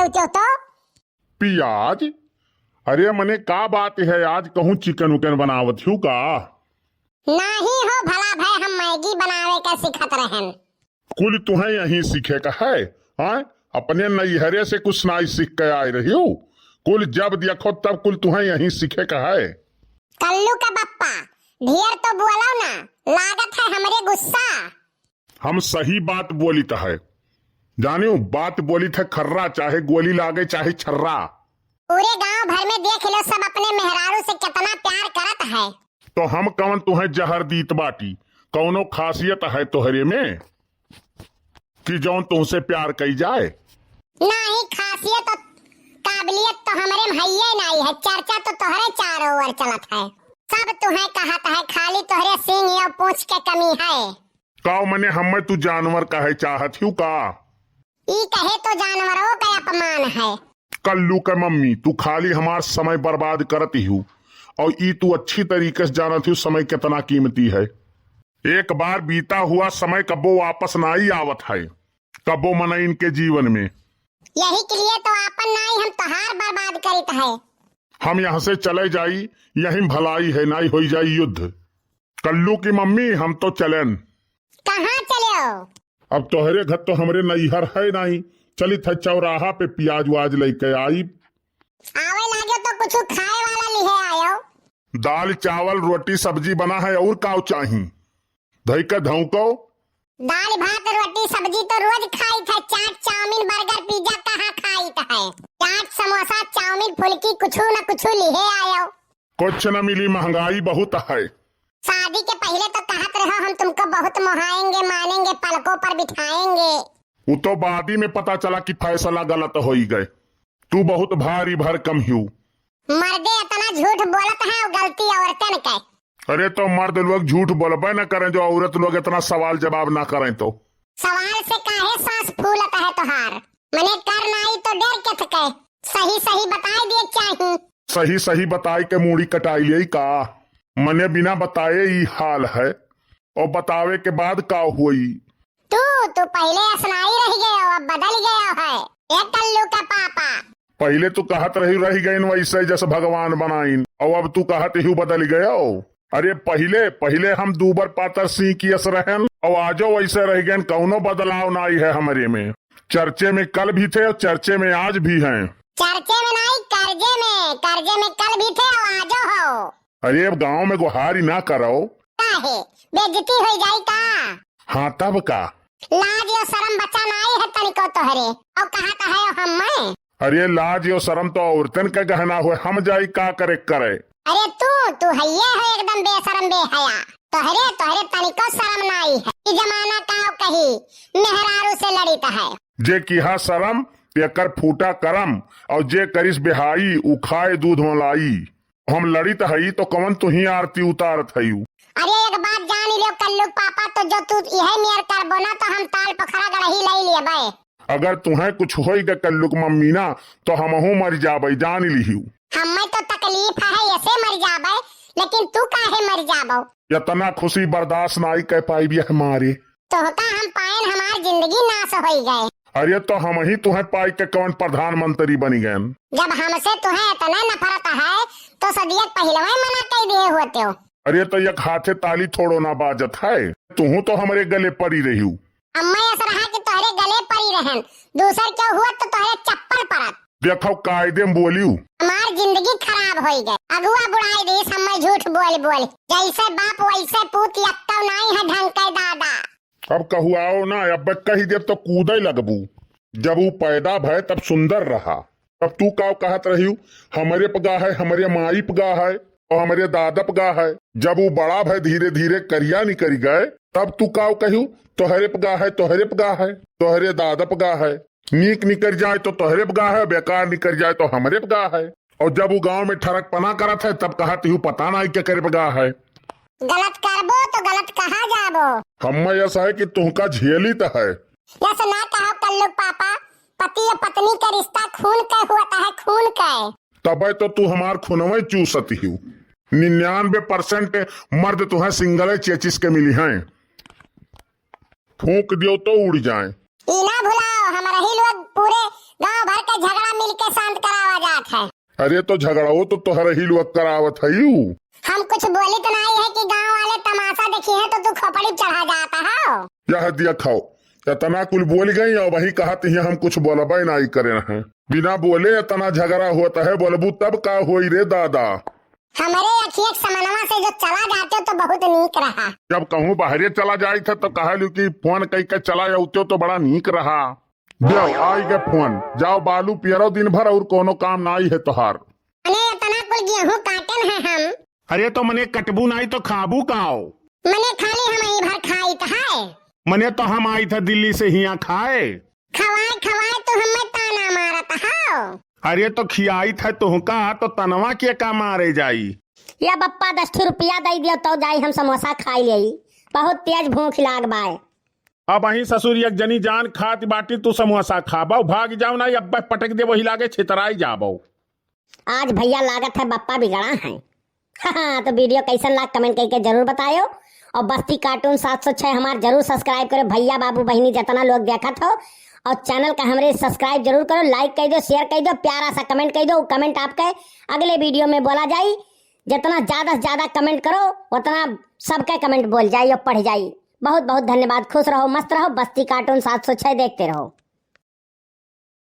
बनावत हो तो? पियाज? अरे मने का बात है, आज कहूँ चिकन उकन बनावत हूँ का? नहीं हो भला भाई, हम मैगी बनावे का सिखत रहन। कुल तुम्हें यहीं सीखे का है? हाँ, अपने नैहरे से कुछ नाई सीख के आए रही हो। कुल जब देखो तब कुल तुम्हें यहीं सीखे का है। कल्लू का बप्पा ढेर तो बोलो ना, लागत है हमरे गुस्सा। हम सही बात बोली तो है, जानियो बात बोली थे खर्रा, चाहे गोली लागे चाहे छर्रा। पूरे गांव भर में देख लो, सब अपने मेहरारू से कितना प्यार करत है। तो हम कौन तुम्हें जहर दीत बाटी? कौनो खासियत है तोहरे में कि जौन तुमसे प्यार कई जाए? नहीं, खासियत और काबिलियत तो हमारे में है नहीं है। चर्चा तो तोहरे चारों ओर चलत है, सब तुम्हें कहत है, खाली तोहरे सींग और पूंछ के कमी है। काओ मने हमें तू जानवर कहे चाहत हूँ का? ई कहे तो जानवरों का अपमान है। कल्लू का मम्मी, तू खाली हमार समय बर्बाद करती हूँ, और ई तू अच्छी तरीके से जानत हूँ समय कितना कीमती है। एक बार बीता हुआ समय कबो वापस ना ही आवत है, कबो मन इनके जीवन में। यही के लिए तो आपन नहीं, हम तोहार बर्बाद करित है। हम यहाँ से चले जाई, यही भलाई है, ना ही हो जाई युद्ध। कल्लू की मम्मी, हम तो चलेन। कहाँ चले हो? अब तोहरे घर तो हमरे नैहर है नहीं, चली थे चौराहा पे प्याज वाज लेके आई। आवे लागे तो कुछ खाए वाला लिहे आयो। दाल चावल रोटी सब्जी बना है, और काव चाही? धई के धौको। दाल भात रोटी सब्जी तो रोज खाई था, चाट चाउमीन बर्गर पिज्जा कहाँ खाई है? चाट समोसा चाउमीन फुल्की कुछ न कुछ लिहे आयो। कुछ न मिली, महंगाई बहुत है। शादी के पहले तो कहत रहो हम तुमको बहुत मोहाएंगे, मानेंगे, पलकों पर बिठाएंगे। वो तो बाद ही में पता चला कि फैसला गलत हो ही गए। तू बहुत भारी भरकम हूँ। मर्दे इतना झूठ बोलत है और गलती औरतन के। अरे तो मर्द लोग झूठ बोलबे न करें, जो औरत लोग इतना सवाल जवाब ना करें तो। सवाल से काहे सांस फूलत है तोहार? मने कर नाई तो डर के थके, सही सही बताई दे चाही। सही सही बताई के मूड़ी कटाई ले का? मने बिना बताए ही हाल है, और बतावे के बाद का हुई? तू पहले असनाई रह गया, अब बदल गया है। ये कल्लू का पापा। पहले तू कहत रही गई वैसे जैसे भगवान बनाइन, और अब तू कहत ही बदल गया। अरे पहले हम दूबर पातर सिंह की अस रहन, और आजो वैसे रह गए, कौनो बदलाव नहीं है हमारे में। चर्चे में कल भी थे और चर्चे में आज भी हैं। चर्चे में नहीं, कर्जे में कल भी थे और आजो हो। अरे अब गाँव में गुहारी ना करो, काहे बेइज्जती हो जाई का? हाँ तब का? लाज और शर्म बचा नहीं है तनिको तोहरे, और कहा है हम मैं? अरे लाज और शर्म तो औरतन का गहना हुए, हम जाई का करे करे। अरे तू हइये है एकदम बेशरम बेहया। तोहरे तनिको शर्म नहीं है। ई जमाना का कही मेहरारू से लड़ित है। जे किहा शर्म तेकर फूटा करम, और जे करिस बेहाई उ खाए दूध मलाई। हम लड़ित हई तो कवन तुही आरती उतारत हई। अरे एक बात जान लियो कल्लू पापा, तो जो तू यह मेयर कर बोना तो हम ताल पोखरा गड़ही लाई लिए बे। अगर तुम्हें कुछ होई गे कल्लुक मम्मी ना, तो हमहू मर जाबे, जान लिहिउ। हमें तो तकलीफ है ऐसे मर जाबे, लेकिन तू काहे मर जाबो? इतना खुशी बर्दाश्त नहीं कर पाई भी हमारे। तो का हम पाएन हमार जिंदगी नाश हो गए। अरे तो हम ही तुम्हें पाई के कौन प्रधानमंत्री बनी गए? जब हमसे तुम्हें इतना नफरत है तो सदियत पहले मना कर दिए होते हो। अरे तो एक हाथे ताली थोड़ो ना बाजत है, तू तो हमारे गले पड़ी रही हूँ। अम्मा ऐसा रहा कि तोहरे गले पड़ी रहन, दूसर क्या हुआ तो तोहरे चप्पल पड़त। देखो कायदे में बोलियो, हमार जिंदगी खराब हो गई। अगुआ बुढ़ाई दी समय झूठ बोल जैसे बाप वैसे पूत, यक्का नहीं है ढंग के दादा। अब कहुआओ ना, अब कही देव तो कूदे लगबू। जब वो पैदा भय तब सुंदर रहा, तब तू का कहत रही हमारे पगा है, हमारे माई पगा है, और हमारे दादा पगा है। जब वो बड़ा भय धीरे धीरे करिया निकल गए, तब तू का कहू तोहरे पगा है, तोहरे पगा है, तोहरे दादा पगा है। नीक निकल जाए तो तोहरे पगा है, बेकार निकल जाए तो हमारे पगा है। और जब वो गांव में ठरक पना करत है, तब कहती हूँ पता नहीं क्या करे पगा है। गलत करबो तो गलत कहा जाबो। हम ऐसा है कि तुमका झेली तो है। जैसे ना कहो कल्लू पापा, पति और पत्नी का रिश्ता खून का होता है, खून का। तब तो तू हमार खूनवे चूसती हूँ। 99% मर्द तुम्हें सिंगल चेचिस के मिली हैं, फूंक दियो तो उड़ जाए। ना भुलाओ, हमारा ही लोग पूरे गांव भर का झगड़ा मिलके शांत करावा जात है। अरे तो झगड़ाओ तो तोहर ही लोग करावत है यू। हम कुछ बोली तो नहीं है कि गांव वाले तमाशा देखी है तो तू खोपड़ी चढ़ा जाता है। यह दिया खाओ इतना कुल बोल गई और वही कहत है हम कुछ बोलबे नहीं करे हैं। बिना बोले इतना झगड़ा होता है, बोलबू तब का होई रे दादा। हमारे अखियक समनवा से जो चला जाते हो तो बहुत नीक रहा। जब कहूँ बाहरे चला जाए थे तो कहलू कि फोन कई के चला जाते तो बड़ा नीक रहा। जाओ आई के फोन, जाओ बालू पियरो दिन भर और कोनो काम नहीं है तोहार। मने इतना कुल गेहूं काटन है हम। अरे तो मने कटबू नहीं तो खाबू काओ। मने खाली हम ही भर खाई तो है। मने तो हम आई था दिल्ली से हिया खाए। खवाए खवाए तो हमें ताना मारत है। अरे तो खियाई था तुहका तो तनवा के का मारे जाई। या बप्पा 10 रुपया दे दियो तो जाई हम समोसा खाई लेई। बहुत तेज भूख लाग बाय। अब वही ससुर एक जनी जान खाती बाटी तू समोसा खाबो भाग जाओ ना अब पटक दे वही लागे छितराई जाबो। आज भैया लागत है बप्पा बिगड़ा है। हाँ तो वीडियो कैसन लाग कमेंट करके जरूर बतायो और बस्ती कार्टून 706 हमार जरूर सब्सक्राइब करो भैया बाबू बहनी जितना लोग देखत हो और चैनल का हमारे सब्सक्राइब जरूर करो, लाइक कर दो, शेयर कर दो, प्यारा सा कमेंट कर दो। कमेंट आपके अगले वीडियो में बोला जाए। जितना ज्यादा से ज्यादा कमेंट करो उतना सबके कमेंट बोल जाए और पढ़ जाए। बहुत बहुत धन्यवाद। खुश रहो, मस्त रहो। बस्ती कार्टून 706 देखते रहो।